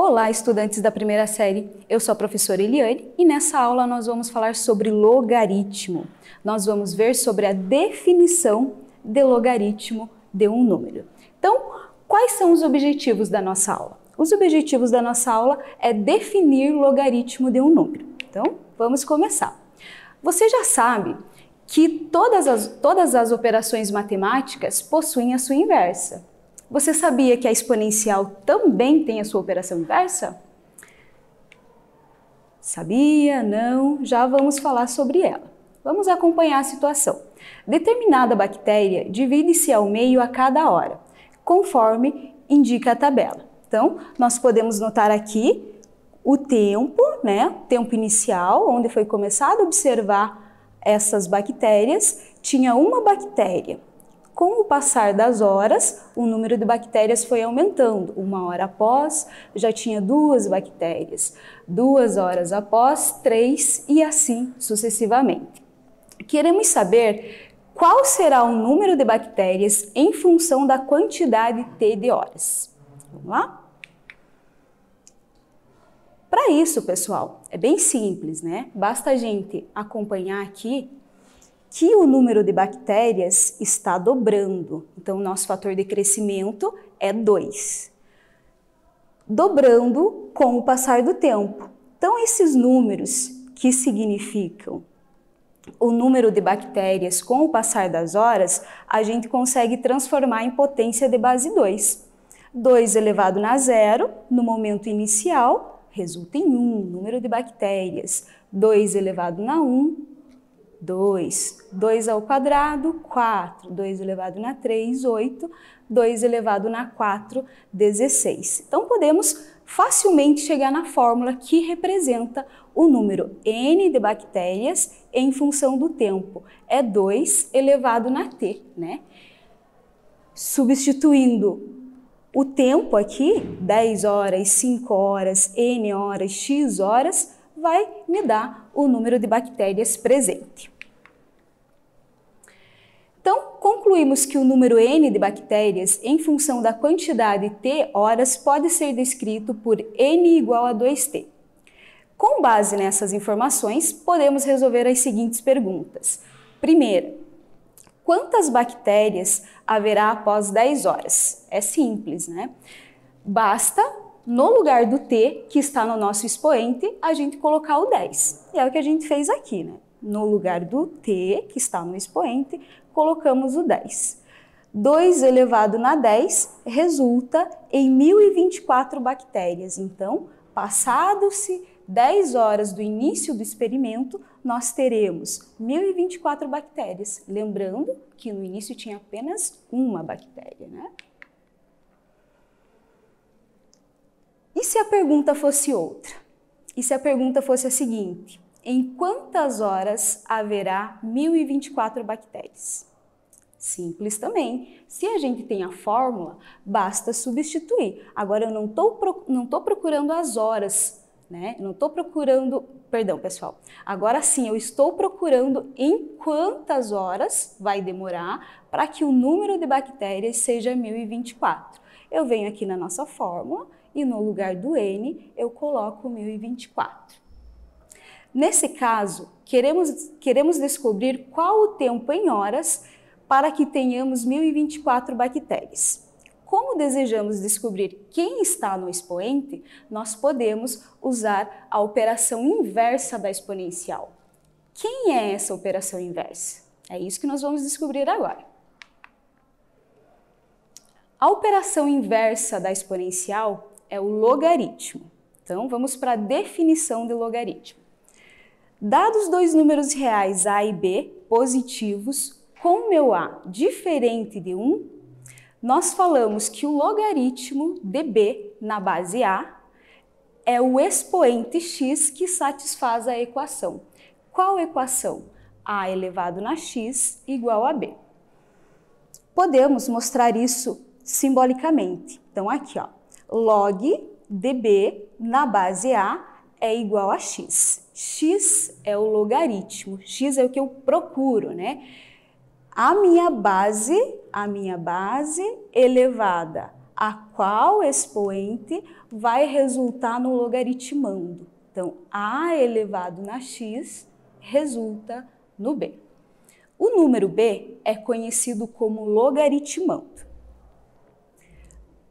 Olá, estudantes da primeira série. Eu sou a professora Eliane e nessa aula nós vamos falar sobre logaritmo. Nós vamos ver sobre a definição de logaritmo de um número. Então, quais são os objetivos da nossa aula? Os objetivos da nossa aula é definir logaritmo de um número. Então, vamos começar. Você já sabe que todas as operações matemáticas possuem a sua inversa. Você sabia que a exponencial também tem a sua operação inversa? Sabia? Não? Já vamos falar sobre ela. Vamos acompanhar a situação. Determinada bactéria divide-se ao meio a cada hora, conforme indica a tabela. Então, nós podemos notar aqui o tempo, né? Tempo inicial, onde foi começado a observar essas bactérias, tinha uma bactéria. Com o passar das horas, o número de bactérias foi aumentando. 1 hora após, já tinha 2 bactérias. 2 horas após, 3 e assim sucessivamente. Queremos saber qual será o número de bactérias em função da quantidade T de horas. Vamos lá? Para isso, pessoal, é bem simples, né? Basta a gente acompanhar aqui que o número de bactérias está dobrando. Então, o nosso fator de crescimento é 2. Dobrando com o passar do tempo. Então, esses números que significam o número de bactérias com o passar das horas, a gente consegue transformar em potência de base 2. 2 elevado a 0, no momento inicial, resulta em 1, número de bactérias. 2 elevado a 1, 2. 2 ao quadrado, 4. 2 elevado a 3, 8. 2 elevado a 4, 16. Então, podemos facilmente chegar na fórmula que representa o número N de bactérias em função do tempo. É 2 elevado a T, né? Substituindo o tempo aqui, 10 horas, 5 horas, N horas, X horas, vai me dar o número de bactérias presente. Então, concluímos que o número N de bactérias em função da quantidade T horas pode ser descrito por N igual a 2T. Com base nessas informações, podemos resolver as seguintes perguntas. Primeira, quantas bactérias haverá após 10 horas? É simples, né? Basta, no lugar do T, que está no nosso expoente, a gente colocar o 10. E é o que a gente fez aqui, né? No lugar do T, que está no expoente, colocamos o 10. 2 elevado a 10 resulta em 1024 bactérias. Então, passados-se 10 horas do início do experimento, nós teremos 1024 bactérias. Lembrando que no início tinha apenas uma bactéria, né? E se a pergunta fosse outra? E se a pergunta fosse a seguinte? Em quantas horas haverá 1024 bactérias? Simples também. Se a gente tem a fórmula, basta substituir. Agora, eu não estou procurando as horas, né? Não estou procurando... Perdão, pessoal. Agora sim, eu estou procurando em quantas horas vai demorar para que o número de bactérias seja 1024. Eu venho aqui na nossa fórmula e no lugar do N eu coloco 1024. Nesse caso, queremos descobrir qual o tempo em horas para que tenhamos 1024 bactérias. Como desejamos descobrir quem está no expoente, nós podemos usar a operação inversa da exponencial. Quem é essa operação inversa? É isso que nós vamos descobrir agora. A operação inversa da exponencial é o logaritmo. Então, vamos para a definição de logaritmo. Dados dois números reais A e B positivos com meu A diferente de 1, nós falamos que o logaritmo de B na base A é o expoente x que satisfaz a equação. Qual equação? A elevado a x igual a B. Podemos mostrar isso simbolicamente. Então, aqui, ó, log de B na base A é igual a x. X é o logaritmo, x é o que eu procuro, né? A minha base elevada a qual expoente vai resultar no logaritmando. Então, A elevado na x resulta no B. O número B é conhecido como logaritmando.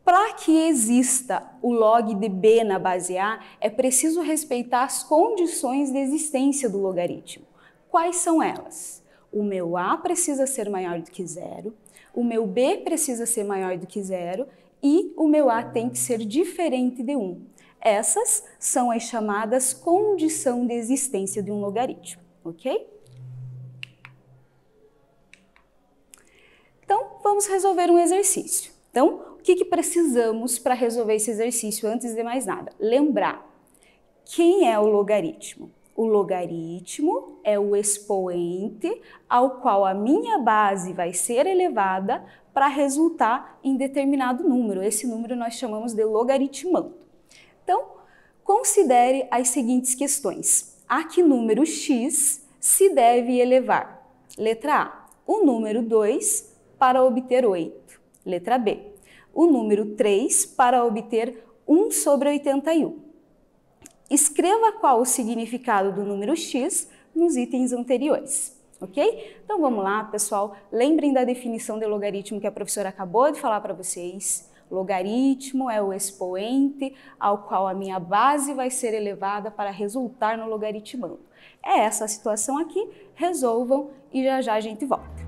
Para que exista o log de B na base A, é preciso respeitar as condições de existência do logaritmo. Quais são elas? O meu A precisa ser maior do que zero, o meu B precisa ser maior do que zero e o meu A tem que ser diferente de 1. Essas são as chamadas condição de existência de um logaritmo, ok? Então, vamos resolver um exercício. Então, o que precisamos para resolver esse exercício antes de mais nada? Lembrar, quem é o logaritmo? O logaritmo é o expoente ao qual a minha base vai ser elevada para resultar em determinado número. Esse número nós chamamos de logaritmando. Então, considere as seguintes questões. A que número x se deve elevar? Letra A, o número 2 para obter 8. Letra B, o número 3 para obter 1 sobre 81. Escreva qual o significado do número x nos itens anteriores, ok? Então vamos lá, pessoal. Lembrem da definição de logaritmo que a professora acabou de falar para vocês. Logaritmo é o expoente ao qual a minha base vai ser elevada para resultar no logaritmando. É essa a situação aqui, resolvam e já já a gente volta.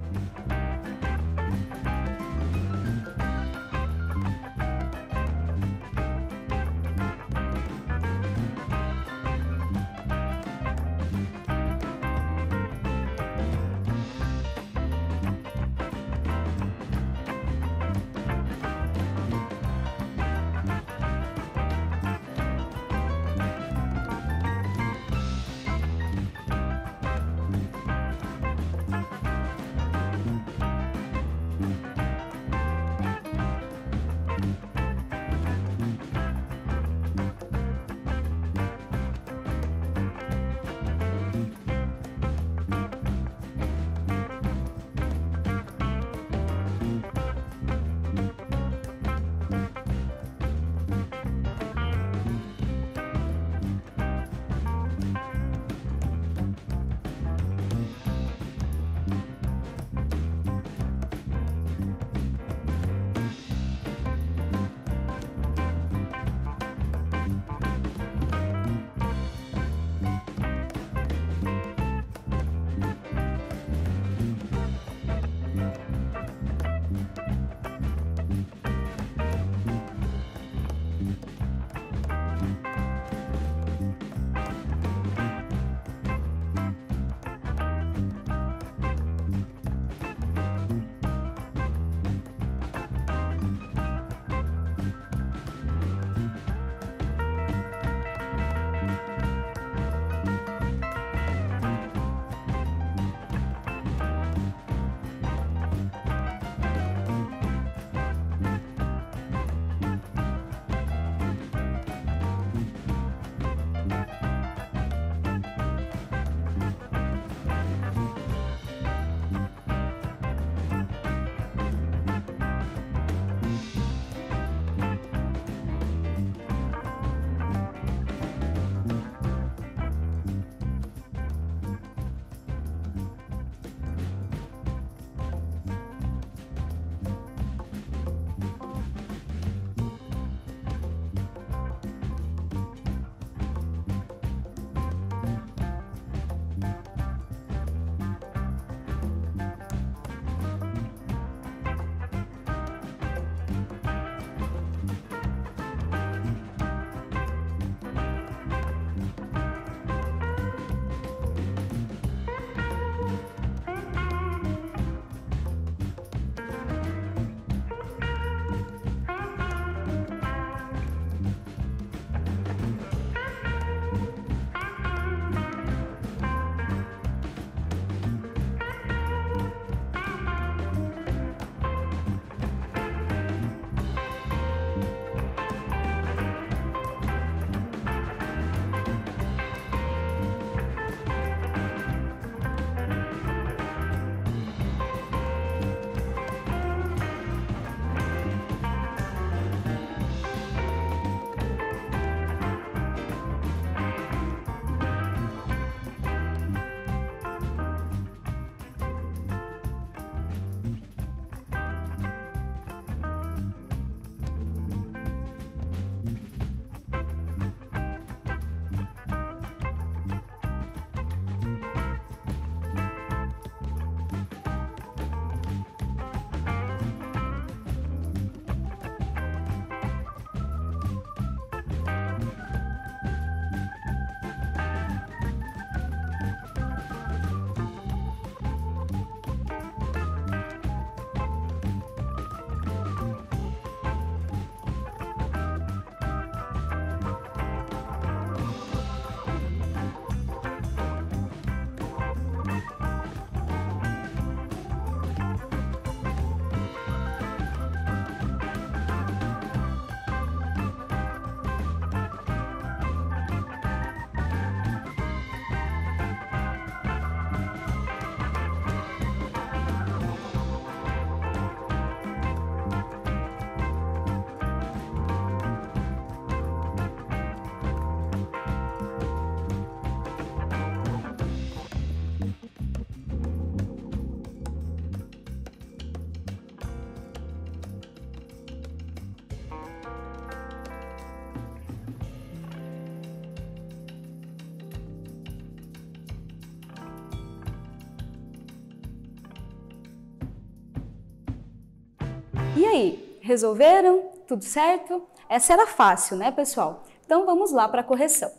E aí, resolveram? Tudo certo? Essa era fácil, né, pessoal? Então vamos lá para a correção.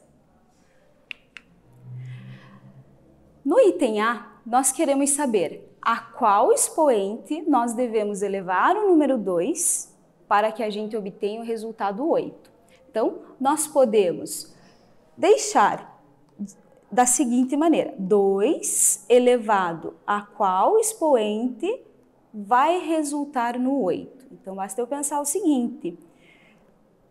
No item A, nós queremos saber a qual expoente nós devemos elevar o número 2 para que a gente obtenha o resultado 8. Então, nós podemos deixar da seguinte maneira: 2 elevado a qual expoente vai resultar no 8. Então, basta eu pensar o seguinte: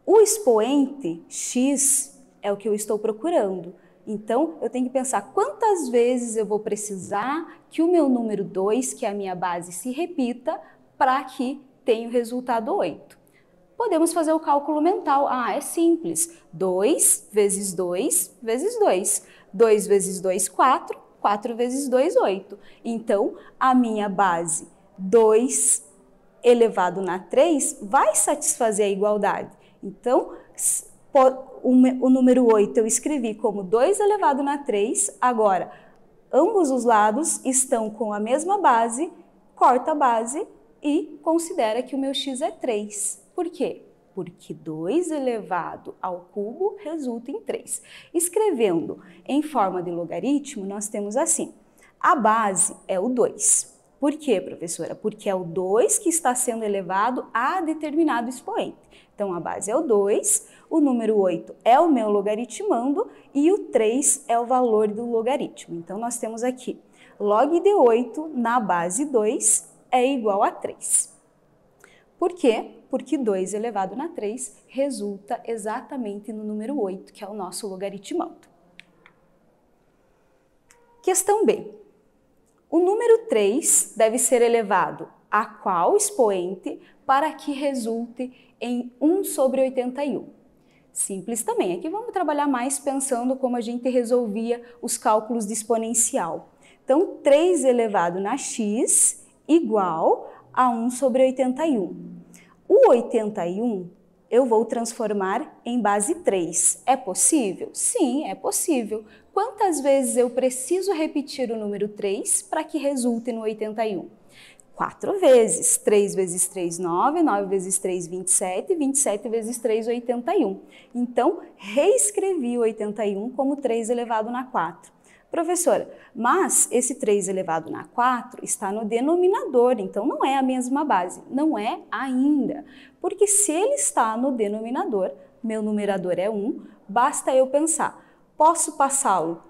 o expoente x é o que eu estou procurando. Então, eu tenho que pensar quantas vezes eu vou precisar que o meu número 2, que é a minha base, se repita para que tenha o resultado 8. Podemos fazer o cálculo mental. Ah, é simples. 2 vezes 2 vezes 2. 2 vezes 2, 4. 4 vezes 2, 8. Então, a minha base 2 elevado na 3 vai satisfazer a igualdade. Então, o número 8 eu escrevi como 2 elevado na 3. Agora, ambos os lados estão com a mesma base, corta a base e considera que o meu x é 3. Por quê? Porque 2 elevado ao cubo resulta em 3. Escrevendo em forma de logaritmo, nós temos assim: a base é o 2. Por quê, professora? Porque é o 2 que está sendo elevado a determinado expoente. Então, a base é o 2, o número 8 é o meu logaritmando e o 3 é o valor do logaritmo. Então, nós temos aqui log de 8 na base 2 é igual a 3. Por quê? Porque 2 elevado na 3 resulta exatamente no número 8, que é o nosso logaritmando. Questão B. O número 3 deve ser elevado a qual expoente para que resulte em 1 sobre 81? Simples também. Aqui vamos trabalhar mais pensando como a gente resolvia os cálculos de exponencial. Então, 3 elevado na x igual a 1 sobre 81. O 81 eu vou transformar em base 3. É possível? Sim, é possível. Quantas vezes eu preciso repetir o número 3 para que resulte no 81? 4 vezes. 3 vezes 3, 9. 9 vezes 3, 27. 27 vezes 3, 81. Então, reescrevi o 81 como 3 elevado na 4. Professora, mas esse 3 elevado na 4 está no denominador, então não é a mesma base. Não é ainda, porque se ele está no denominador, meu numerador é 1, basta eu pensar, posso passá-lo,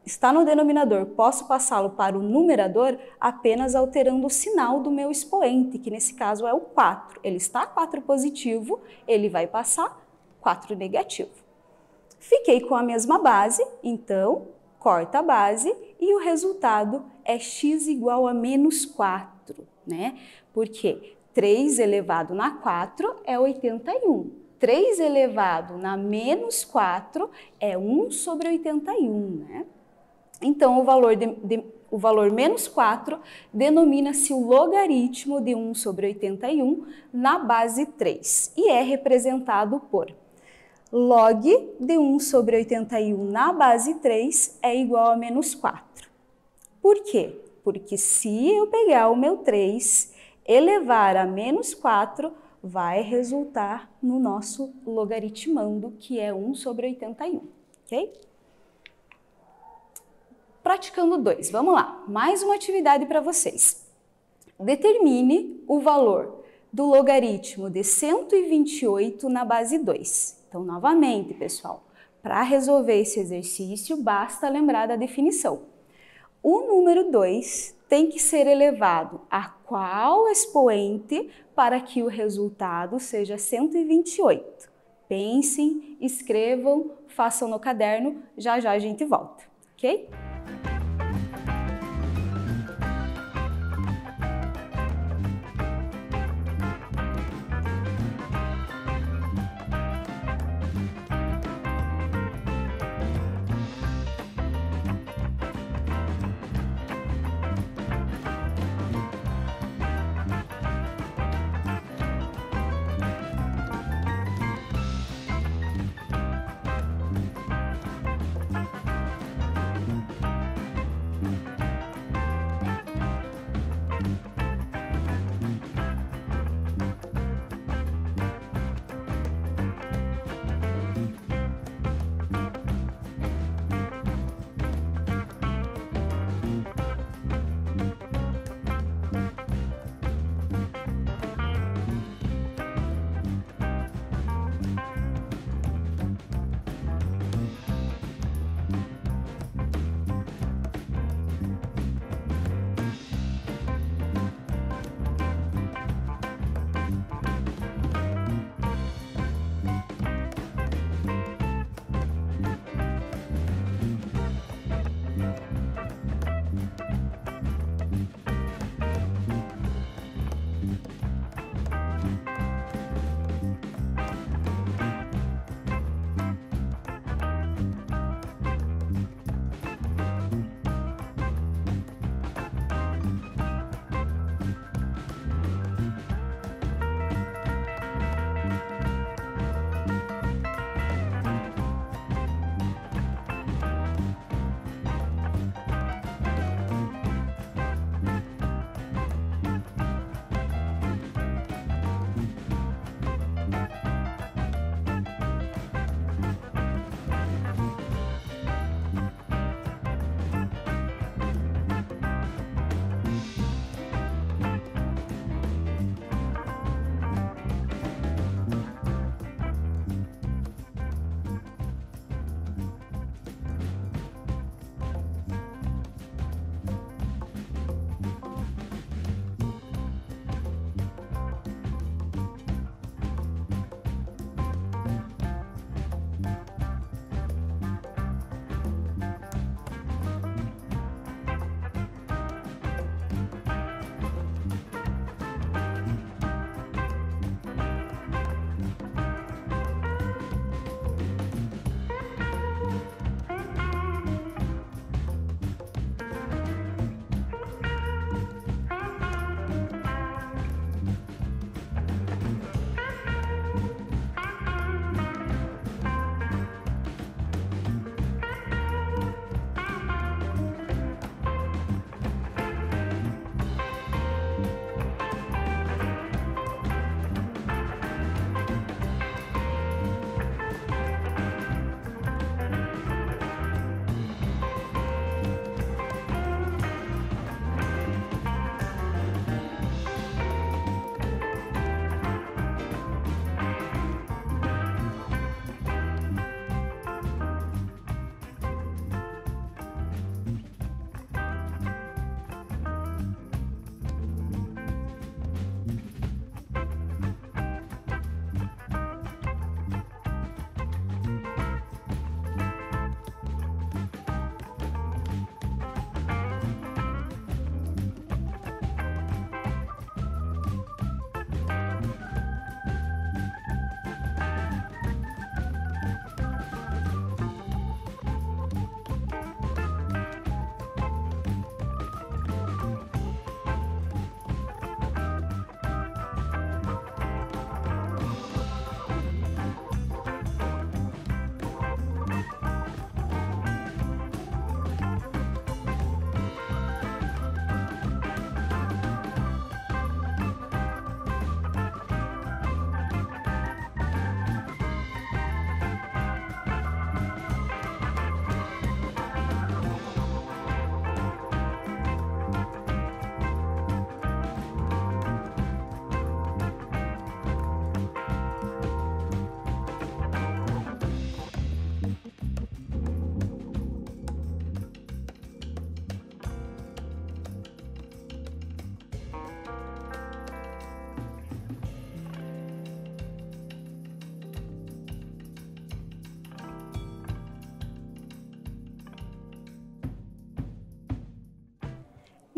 está no denominador, posso passá-lo para o numerador apenas alterando o sinal do meu expoente, que nesse caso é o 4. Ele está 4 positivo, ele vai passar 4 negativo. Fiquei com a mesma base, então corta a base e o resultado é x igual a menos 4, né? Porque 3 elevado na 4 é 81. 3 elevado na menos 4 é 1 sobre 81, né? Então, o valor menos 4 denomina-se o logaritmo de 1 sobre 81 na base 3 e é representado por log de 1 sobre 81 na base 3 é igual a menos 4. Por quê? Porque se eu pegar o meu 3, elevar a menos 4, vai resultar no nosso logaritmando, que é 1 sobre 81, ok? Praticando 2, vamos lá. Mais uma atividade para vocês. Determine o valor do logaritmo de 128 na base 2. Então, novamente, pessoal, para resolver esse exercício, basta lembrar da definição. O número 2 tem que ser elevado a qual expoente para que o resultado seja 128? Pensem, escrevam, façam no caderno, já já a gente volta, ok?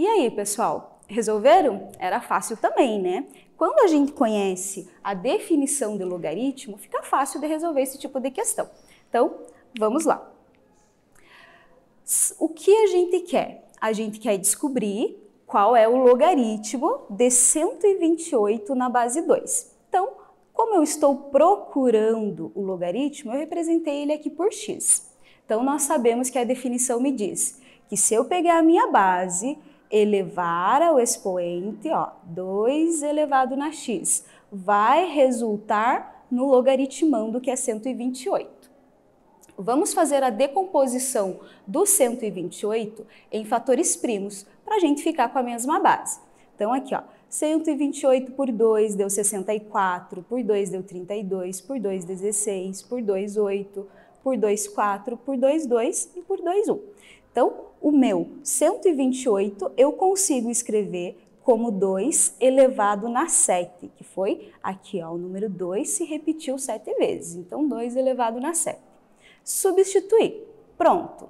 E aí, pessoal, resolveram? Era fácil também, né? Quando a gente conhece a definição de logaritmo, fica fácil de resolver esse tipo de questão. Então, vamos lá. O que a gente quer? A gente quer descobrir qual é o logaritmo de 128 na base 2. Então, como eu estou procurando o logaritmo, eu representei ele aqui por x. Então, nós sabemos que a definição me diz que se eu pegar a minha base, elevar ao expoente, 2 elevado na x, vai resultar no logaritmando, que é 128. Vamos fazer a decomposição do 128 em fatores primos, para a gente ficar com a mesma base. Então, aqui, 128 por 2 deu 64, por 2 deu 32, por 2, 16, por 2, 8, por 2, 4, por 2, 2 e por 2, 1. Então, o meu 128 eu consigo escrever como 2 elevado na 7, que foi aqui, o número 2 se repetiu 7 vezes. Então, 2 elevado na 7. Substituir. Pronto.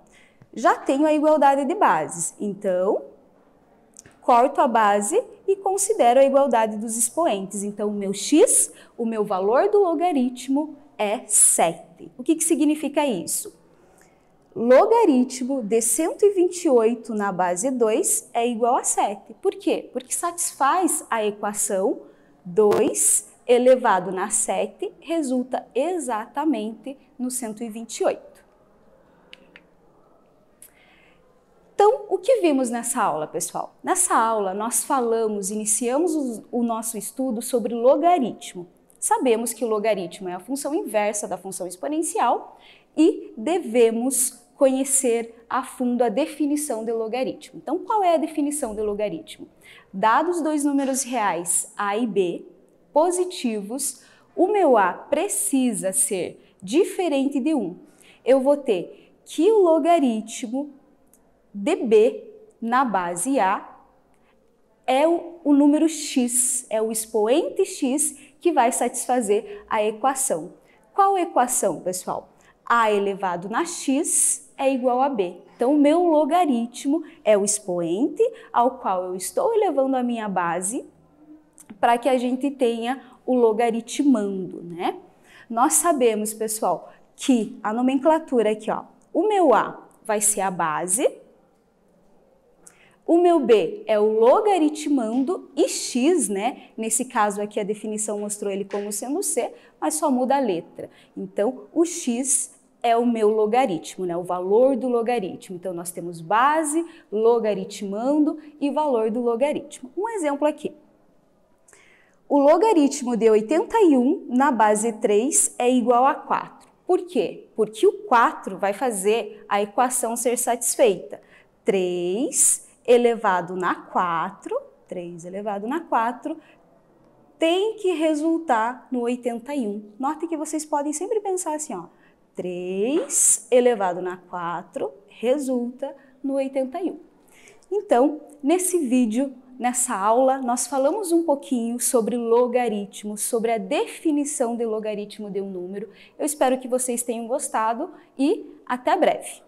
Já tenho a igualdade de bases. Então, corto a base e considero a igualdade dos expoentes. Então, o meu x, o meu valor do logaritmo é 7. O que significa isso? Logaritmo de 128 na base 2 é igual a 7. Por quê? Porque satisfaz a equação 2 elevado na 7 resulta exatamente no 128. Então, o que vimos nessa aula, pessoal? Nessa aula, nós iniciamos o nosso estudo sobre logaritmo. Sabemos que o logaritmo é a função inversa da função exponencial e devemos conhecer a fundo a definição de logaritmo. Então, qual é a definição de logaritmo? Dados dois números reais, a e b, positivos, o meu a precisa ser diferente de 1. Eu vou ter que o logaritmo de b na base a é o número x, é o expoente x que vai satisfazer a equação. Qual equação, pessoal? A elevado na x é igual a b. Então, o meu logaritmo é o expoente ao qual eu estou elevando a minha base para que a gente tenha o logaritmando, né? Nós sabemos, pessoal, que a nomenclatura aqui, o meu a vai ser a base, o meu b é o logaritmando e x, né? Nesse caso aqui a definição mostrou ele como sendo c, mas só muda a letra. Então, o x é o meu logaritmo, né? O valor do logaritmo. Então, nós temos base, logaritmando e valor do logaritmo. Um exemplo aqui. O logaritmo de 81 na base 3 é igual a 4. Por quê? Porque o 4 vai fazer a equação ser satisfeita. 3 elevado na 4, 3 elevado na 4, tem que resultar no 81. Note que vocês podem sempre pensar assim, 3 elevado na 4 resulta no 81. Então, nesse vídeo, nessa aula, nós falamos um pouquinho sobre logaritmo, sobre a definição de logaritmo de um número. Eu espero que vocês tenham gostado e até breve!